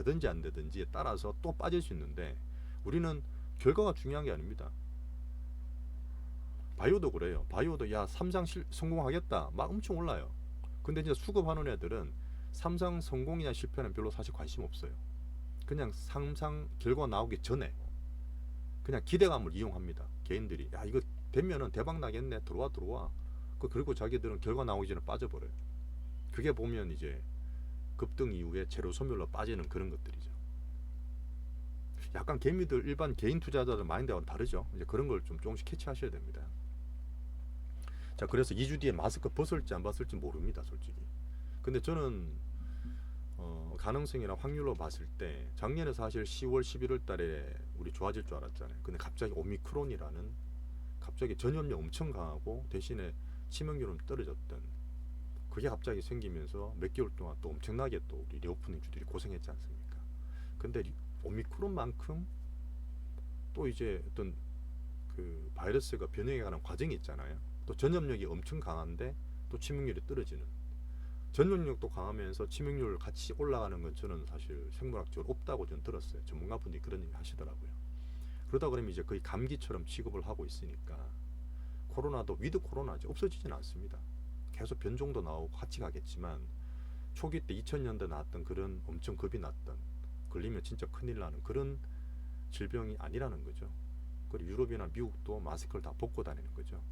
되든지 안 되든지에 따라서 또 빠질 수 있는데 우리는 결과가 중요한 게 아닙니다. 바이오도 그래요. 바이오도 야 3상 성공하겠다 막 엄청 올라요. 근데 이제 수급하는 애들은 3상 성공이냐 실패는 별로 사실 관심 없어요. 그냥 3상 결과 나오기 전에 그냥 기대감을 이용합니다. 개인들이 야 이거 되면은 대박 나겠네, 들어와. 그리고 자기들은 결과 나오기 전에 빠져버려요. 그게 보면 이제 급등 이후에 제로 소멸로 빠지는 그런 것들이죠. 약간 개미들 일반 개인 투자자들 마인드와는 다르죠. 이제 그런 걸 좀 조금씩 캐치하셔야 됩니다. 자, 그래서 2주 뒤에 마스크 벗을지 안 벗을지 모릅니다, 솔직히. 근데 저는 가능성이나 확률로 봤을 때 작년에 사실 10월 11월 달에 우리 좋아질 줄 알았잖아요. 근데 갑자기 오미크론이라는 갑자기 전염력 엄청 강하고 대신에 치명률은 떨어졌던 그게 갑자기 생기면서 몇 개월 동안 또 엄청나게 또 우리 리오프닝 주들이 고생했지 않습니까? 근데 오미크론만큼 또 이제 어떤 그 바이러스가 변형해가는 과정이 있잖아요. 또 전염력이 엄청 강한데 또 치명률이 떨어지는, 전염력도 강하면서 치명률 같이 올라가는 건 저는 사실 생물학적으로 없다고 저는 들었어요. 전문가분들이 그런 얘기 하시더라고요. 그러다 그러면 이제 거의 감기처럼 취급을 하고 있으니까 코로나도 위드 코로나죠. 없어지진 않습니다. 계속 변종도 나오고 같이 가겠지만 초기 때 2000년대 나왔던 그런 엄청 겁이 났던 걸리면 진짜 큰일 나는 그런 질병이 아니라는 거죠. 그리고 유럽이나 미국도 마스크를 다 벗고 다니는 거죠.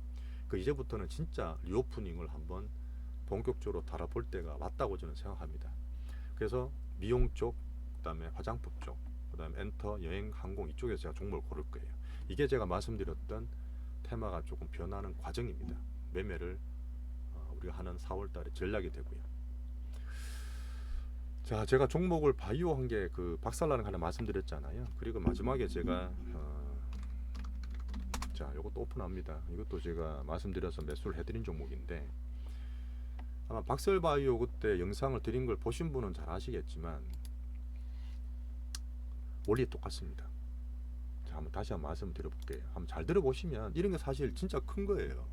그 이제부터는 진짜 리오프닝을 한번 본격적으로 달아볼 때가 왔다고 저는 생각합니다. 그래서 미용 쪽, 그다음에 화장품 쪽, 그다음에 엔터, 여행, 항공 이쪽에서 제가 종목을 고를 거예요. 이게 제가 말씀드렸던 테마가 조금 변하는 과정입니다. 매매를 우리가 하는 4월 달에 전략이 되고요. 자, 제가 종목을 바이오 한 게 그 박살나는 거 하나 말씀드렸잖아요. 그리고 마지막에 제가 자, 이것도 오픈합니다. 이것도 제가 말씀드려서 매수를 해드린 종목인데 아마 박셀바이오 그때 영상을 드린 걸 보신 분은 잘 아시겠지만 원리 똑같습니다. 자, 한번 다시 한번 말씀을 드려볼게요. 한번 잘 들어보시면 이런 게 사실 진짜 큰 거예요.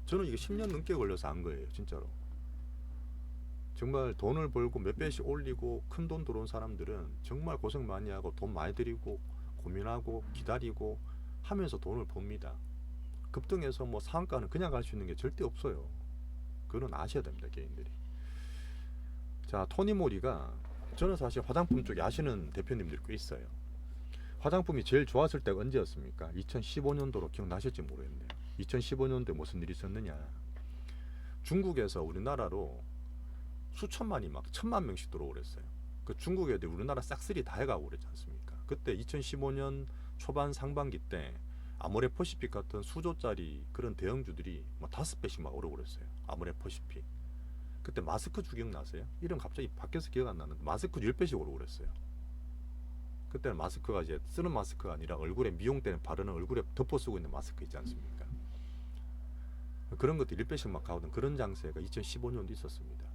저는 이게 10년 넘게 걸려서 한 거예요, 진짜로. 정말 돈을 벌고 몇 배씩 올리고 큰 돈 들어온 사람들은 정말 고생 많이 하고 돈 많이 들이고 고민하고 기다리고 하면서 돈을 법니다. 급등해서 뭐 상한가는 그냥 갈 수 있는 게 절대 없어요. 그건 아셔야 됩니다, 개인들이. 자, 토니모리가, 저는 사실 화장품 쪽에 아시는 대표님들이 꽤 있어요. 화장품이 제일 좋았을 때가 언제였습니까? 2015년도로 기억나실지 모르겠네요. 2015년도에 무슨 일이 있었느냐. 중국에서 우리나라로 수천만이 막 1000만 명씩 들어오랬어요. 그 중국 애들 우리나라 싹쓸이 다 해가고 그랬지 않습니까? 그때 2015년 초반 상반기 때 아모레퍼시픽 같은 수조짜리 그런 대형주들이 막 5배씩 막 오르고 그랬어요. 아모레퍼시픽. 그때 마스크 기억나세요? 이름 갑자기 바뀌어서 기억 안 나는데 마스크 10배씩 오르고 그랬어요. 그때는 마스크가 이제 쓰는 마스크가 아니라 얼굴에 미용 때는 바르는 얼굴에 덮어 쓰고 있는 마스크 있지 않습니까? 그런 것도 1배씩 막 가오던 그런 장세가 2015년도 있었습니다.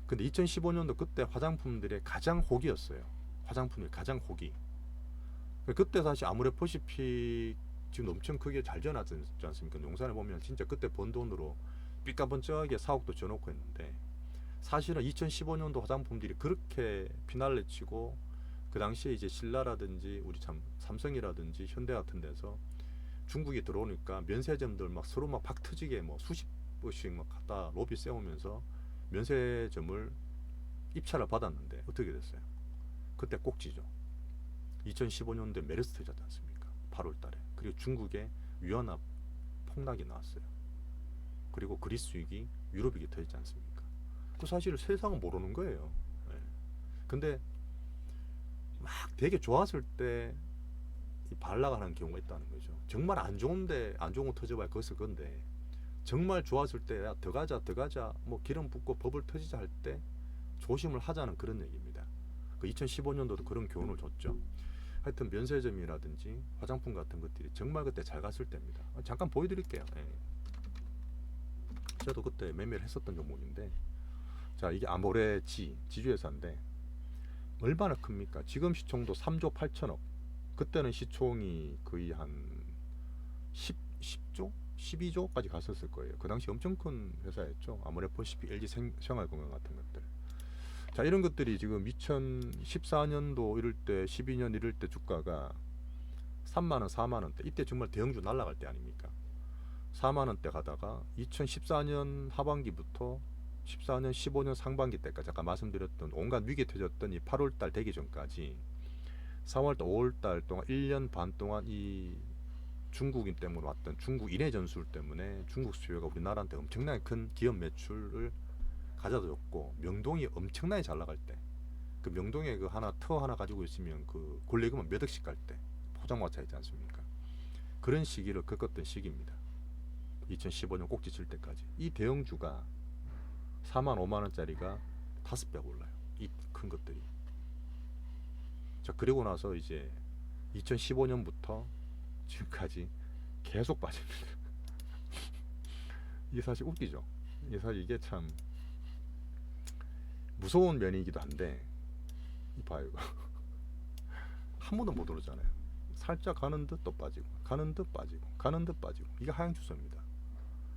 근데 2015년도 그때 화장품들의 가장 호기였어요. 화장품의 가장 호기. 그때 사실 아모레퍼시픽 지금 엄청 크게 잘 지어놨지 않습니까? 용산에 보면 진짜 그때 번 돈으로 삐까번쩍하게 사옥도 지어놓고 했는데 사실은 2015년도 화장품들이 그렇게 피날레 치고 그 당시에 이제 신라라든지 우리 참 삼성이라든지 현대 같은 데서 중국이 들어오니까 면세점들 막 서로 막 박 터지게 뭐 수십 번씩 막 갖다 로비 세우면서 면세점을 입찰을 받았는데 어떻게 됐어요? 그때 꼭지죠. 2015년도에 메르스 터졌지 않습니까? 8월 달에. 그리고 중국에 위안화 폭락이 나왔어요. 그리고 그리스 위기, 유럽 위기 터졌지 않습니까? 그 사실을 세상은 모르는 거예요. 네. 근데 막 되게 좋았을 때 발락하는 경우가 있다는 거죠. 정말 안 좋은데 안 좋은 거 터져봐야 거기서 건데 정말 좋았을 때 야, 더 가자 뭐 기름 붓고 버블 터지자 할 때 조심을 하자는 그런 얘기입니다. 그 2015년도도 그런 교훈을 줬죠. 하여튼 면세점이라든지 화장품 같은 것들이 정말 그때 잘 갔을 때입니다. 잠깐 보여드릴게요. 예. 저도 그때 매매를 했었던 종목인데 자, 이게 아모레 지주회사인데 얼마나 큽니까? 지금 시총도 3조 8천억. 그때는 시총이 거의 한 10조? 12조까지 갔었을 거예요. 그 당시 엄청 큰 회사였죠. 아모레퍼시픽, LG 생활건강 같은 것들. 자, 이런 것들이 지금 2014년도 이럴 때, 12년 이럴 때 주가가 3만 원, 4만 원대, 이때 정말 대형주 날아갈 때 아닙니까? 4만 원대 가다가 2014년 하반기부터 14년, 15년 상반기 때까지 아까 말씀드렸던 온갖 위기 터졌던 이 8월 달 되기 전까지 3월 달, 5월 달 동안 1년 반 동안 이 중국인 때문에 왔던 중국 인해 전술 때문에 중국 수요가 우리나라한테 엄청나게 큰 기업 매출을 가져다 줬고, 명동이 엄청나게 잘 나갈 때, 그 명동에 그 하나 터 하나 가지고 있으면 그 권리금은 몇 억씩 갈 때, 포장마차 있지 않습니까? 그런 시기를 겪었던 시기입니다. 2015년 꼭지 칠 때까지 이 대형주가 4만 5만 원짜리가 5배가 올라요. 이 큰 것들이. 자, 그리고 나서 이제 2015년부터 지금까지 계속 빠집니다. 이게 사실 웃기죠. 이게 사실 이게 참 무서운 면이기도 한데, 이 봐요 이거. 한 번도 못 오르잖아요. 살짝 가는 듯 또 빠지고, 가는 듯 빠지고, 가는 듯 빠지고. 이게 하향 추세입니다.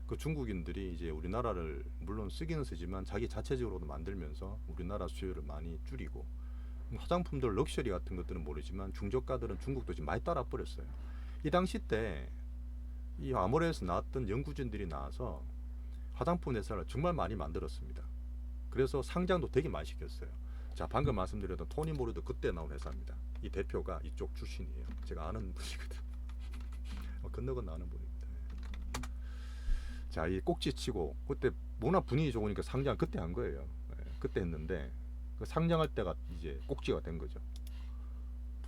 그 중국인들이 이제 우리나라를 물론 쓰기는 쓰지만 자기 자체적으로도 만들면서 우리나라 수요를 많이 줄이고, 화장품들 럭셔리 같은 것들은 모르지만 중저가들은 중국도 지금 많이 따라 버렸어요. 이 당시 때 이 아모레에서 나왔던 연구진들이 나와서 화장품 회사를 정말 많이 만들었습니다. 그래서 상장도 되게 많이 시켰어요. 자, 방금 말씀드렸던 토니 모르도 그때 나온 회사입니다. 이 대표가 이쪽 출신이에요. 제가 아는 분이거든. 건너 아는 분입니다. 자, 이 꼭지 치고 그때 워낙 분위기 좋으니까 상장 그때 한 거예요. 그때 했는데 그 상장할 때가 이제 꼭지가 된 거죠.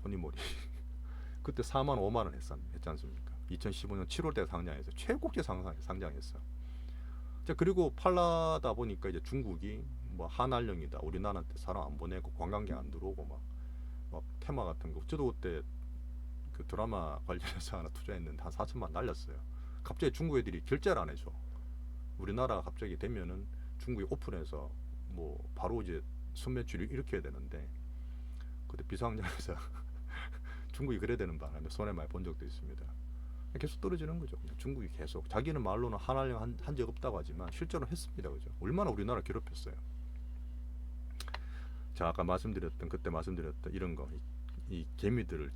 토니모리. 그때 4만 5만 원 했지 않습니까? 2015년 7월때 상장해서 최고지 상장했어. 자, 그리고 팔라다 보니까 이제 중국이 뭐 한알령이다, 우리나라한테 사람 안 보내고 관광객 안 들어오고 막 테마 같은 거. 저도 그때 그 드라마 관련해서 하나 투자했는데 한 4천만 날렸어요. 갑자기 중국 애들이 결제를 안 해줘. 우리나라가 갑자기 되면은 중국이 오픈해서 뭐 바로 이제 순매출이 이렇게 해야 되는데, 그때 비상장에서 중국이 그래야 되는 바람에 손해 많이 본 적도 있습니다. 계속 떨어지는 거죠. 그냥 중국이 계속 자기는 말로는 한알령 한 적 없다고 하지만 실제로 했습니다. 그죠? 얼마나 우리나라 괴롭혔어요. 자, 아까 말씀드렸던 그때 말씀드렸던 이런 거, 이 개미들을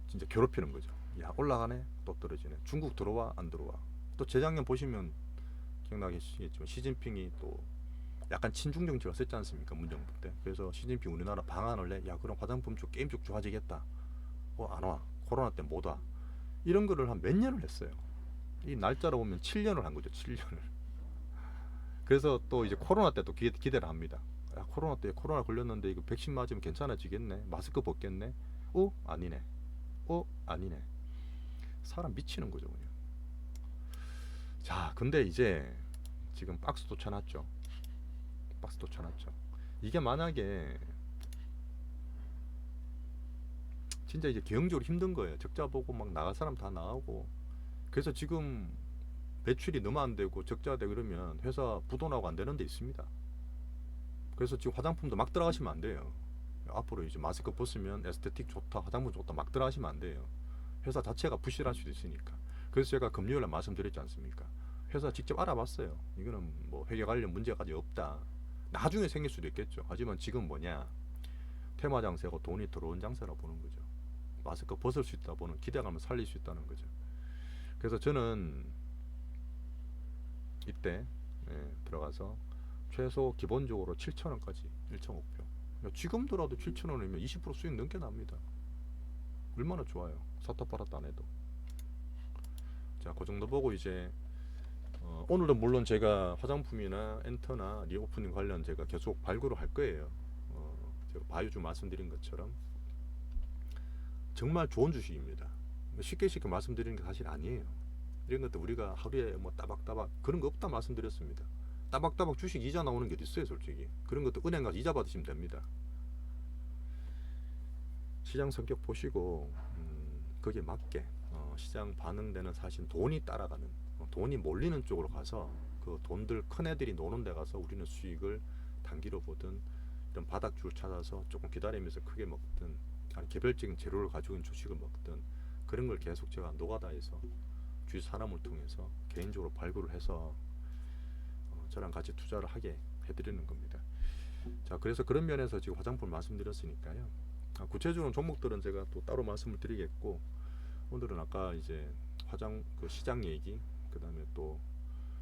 진짜 괴롭히는 거죠. 야, 올라가네, 또 떨어지네. 중국 들어와, 안 들어와. 또 재작년 보시면 기억나겠지만 시진핑이 또 약간 친중 정책을 썼지 않습니까? 문정부 때. 그래서 시진핑 우리나라 방한을 내. 야, 그럼 화장품 쪽, 게임 쪽 좋아지겠다. 안 와. 코로나 때 못 와. 이런 거를 한 몇 년을 했어요. 이 날짜로 보면 7년을 한 거죠. 7년을. 그래서 또 이제 코로나 때 또 기대를 합니다. 야, 코로나 때 코로나 걸렸는데 이거 백신 맞으면 괜찮아지겠네. 마스크 벗겠네. 아니네. 아니네. 사람 미치는 거죠, 그냥. 자, 근데 이제 지금 박스도 쳐놨죠. 박스도 쳐놨죠. 이게 만약에 진짜 이제 경영적으로 힘든 거예요. 적자 보고 막 나갈 사람 다 나가고. 그래서 지금 매출이 너무 안 되고 적자 되고 그러면 회사 부도나고 안 되는 데 있습니다. 그래서 지금 화장품도 막 들어가시면 안 돼요. 앞으로 이제 마스크 벗으면 에스테틱 좋다, 화장품 좋다 막 들어가시면 안 돼요. 회사 자체가 부실할 수도 있으니까. 그래서 제가 금요일에 말씀드렸지 않습니까? 회사 직접 알아봤어요. 이거는 뭐 회계 관련 문제까지 없다. 나중에 생길 수도 있겠죠. 하지만 지금 뭐냐, 테마 장세고 돈이 들어온 장세라고 보는 거죠. 마스크 벗을 수 있다 보는 기대감을 살릴 수 있다는 거죠. 그래서 저는 이때 들어가서 최소 기본적으로 7,000원까지 1.5표. 지금더라도 7,000원이면 20% 수익 넘게 납니다. 얼마나 좋아요. 사타 팔았다 안 해도. 자, 그 정도 보고 이제 오늘은 물론 제가 화장품이나 엔터나 리오프닝 관련 제가 계속 발굴을 할 거예요. 제가 바이오주 말씀드린 것처럼 정말 좋은 주식입니다. 쉽게 말씀드리는 게 사실 아니에요. 이런 것도 우리가 하루에 뭐 따박따박 그런 거 없다 말씀드렸습니다. 따박따박 주식 이자 나오는 게 어디 있어요, 솔직히. 그런 것도 은행 가서 이자 받으시면 됩니다. 시장 성격 보시고 거기에 맞게 시장 반응되는, 사실 돈이 따라가는, 돈이 몰리는 쪽으로 가서 그 돈들 큰 애들이 노는 데 가서 우리는 수익을 단기로 보든 이런 바닥줄 찾아서 조금 기다리면서 크게 먹든, 아니 개별적인 재료를 가지고 있는 주식을 먹든, 그런 걸 계속 제가 노가다에서 주위 사람을 통해서 개인적으로 발굴을 해서 저랑 같이 투자를 하게 해드리는 겁니다. 자, 그래서 그런 면에서 지금 화장품 말씀드렸으니까요. 구체적인 종목들은 제가 또 따로 말씀을 드리겠고, 오늘은 아까 이제 그 시장 얘기, 그 다음에 또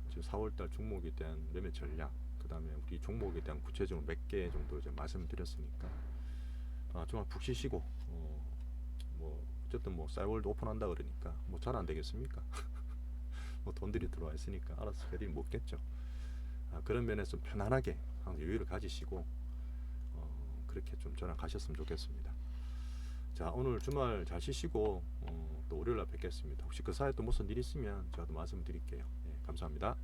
지금 4월달 종목에 대한 매매 전략, 그 다음에 우리 종목에 대한 구체적으로 몇 개 정도 이제 말씀드렸으니까, 정말 푹 쉬시고, 뭐 어쨌든 뭐 쌀월도 오픈한다 그러니까 뭐 잘 안 되겠습니까? 뭐 돈들이 들어와 있으니까 알아서 해드리 먹겠죠. 그런 면에서 좀 편안하게 항상 여유를 가지시고 그렇게 좀 전환하셨으면 좋겠습니다. 자, 오늘 주말 잘 쉬시고 또 월요일날 뵙겠습니다. 혹시 그 사이에 또 무슨 일 있으면 제가 또 말씀드릴게요. 예, 감사합니다.